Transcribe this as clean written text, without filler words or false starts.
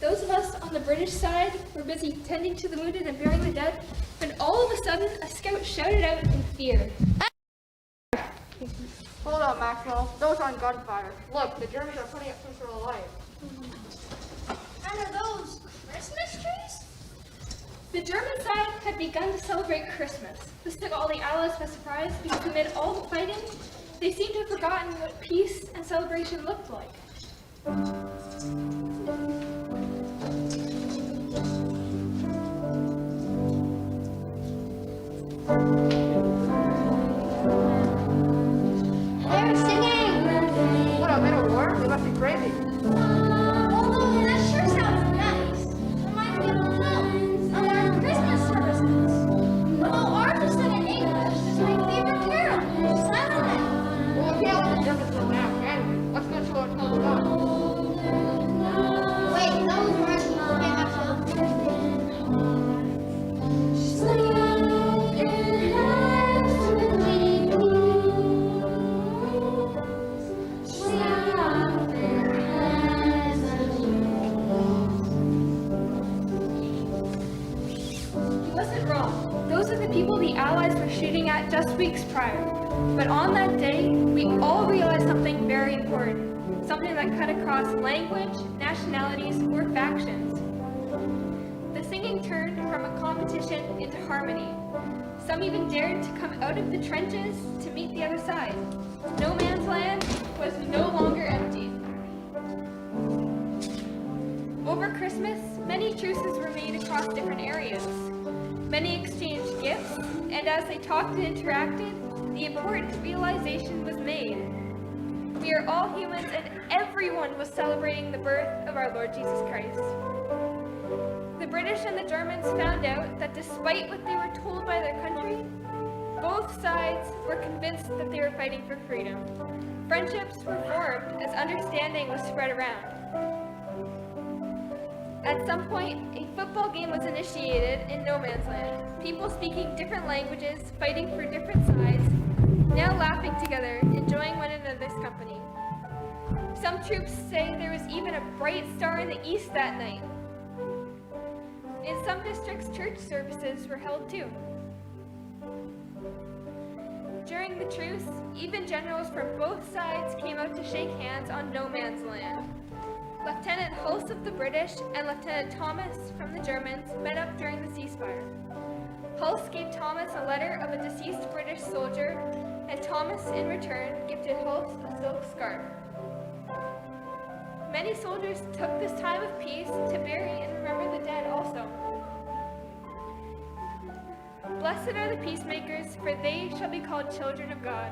those of us on the British side were busy tending to the wounded and burying the dead, when all of a sudden a scout shouted out in fear. Hold up, Maxwell. Those aren't gunfire. Look, the Germans are putting up some sort of light. And are those Christmas trees? The German side had begun to celebrate Christmas. This took all the Allies by surprise because amid all the fighting, they seemed to have forgotten what peace and celebration looked like. They're singing! What, a middle war? They must be crazy. Although that sure sounds nice. Reminds me of our Christmas services. Although ours is sung in English, it's my favorite carol, Silent Night. Well, we can't let the Germans know now, can we? Let's go to our total gun. Wait, that was Russian. Okay, Maxwell. He wasn't wrong. Those are the people the Allies were shooting at just weeks prior. But on that day, we all realized something very important. Something that cut across language, nationalities, or factions. The singing turned from a competition into harmony. Some even dared to come out of the trenches to meet the other side. No man's land was no longer empty. Over Christmas, many truces were made across different areas. Many exchanged gifts, and as they talked and interacted, the important realization was made. We are all humans, and everyone was celebrating the birth of our Lord Jesus Christ. The British and the Germans found out that despite what they were told by their country, both sides were convinced that they were fighting for freedom. Friendships were formed as understanding was spread around. At some point, a football game was initiated in no man's land. People speaking different languages, fighting for different sides, now laughing together, enjoying one another's company. Some troops say there was even a bright star in the east that night. In some districts, church services were held too. During the truce, even generals from both sides came out to shake hands on no man's land. Lieutenant Hulse of the British and Lieutenant Thomas from the Germans met up during the ceasefire. Hulse gave Thomas a letter of a deceased British soldier, and Thomas, in return, gifted Hulse a silk scarf. Many soldiers took this time of peace to bury and remember the dead also. Blessed are the peacemakers, for they shall be called children of God.